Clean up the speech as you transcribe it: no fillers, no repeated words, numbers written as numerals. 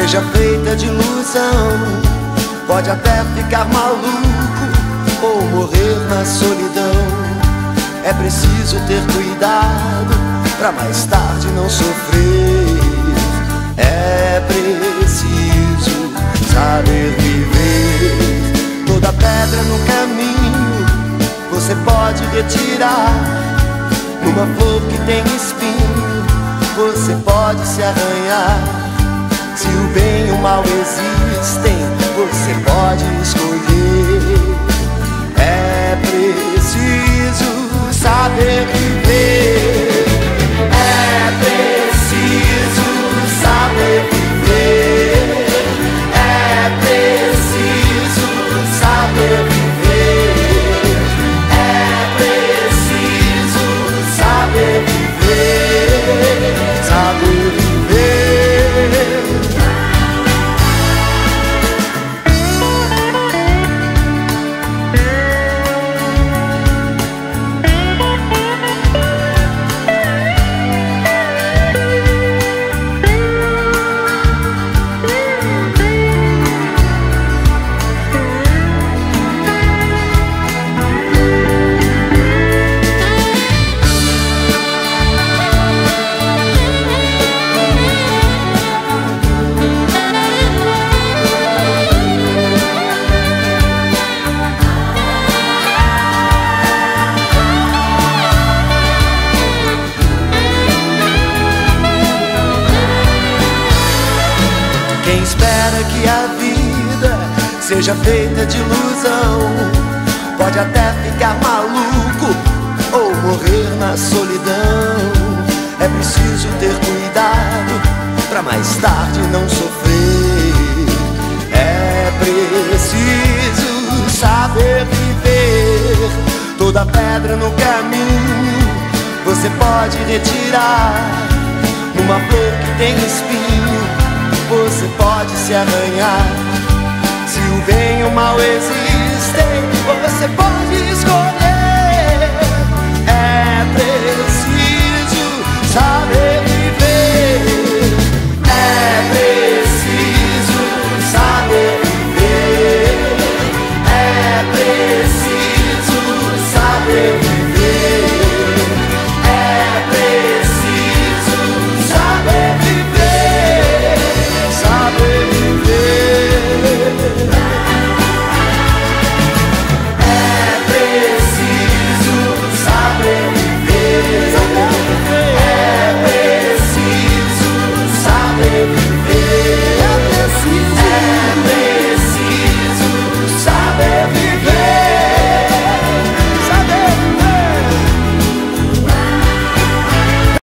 seja feita de ilusão. Pode até ficar maluco ou morrer na solidão. É preciso ter cuidado pra mais tarde não sofrer. É preciso saber viver. Toda pedra no caminho você pode retirar. Numa flor que tem espinho você pode se arranhar. Se o bem e o mal existem, você pode escolher. É preciso saber viver. É preciso saber viver. É preciso saber viver. É preciso saber viver. Saber viver. Quem espera que a vida seja feita de ilusão pode até ficar maluco ou morrer na solidão. É preciso ter cuidado pra mais tarde não sofrer. É preciso saber viver. Toda pedra no caminho você pode retirar. Numa flor que tem espinho você pode se arranhar. Se o bem e o mal existem, você pode escolher.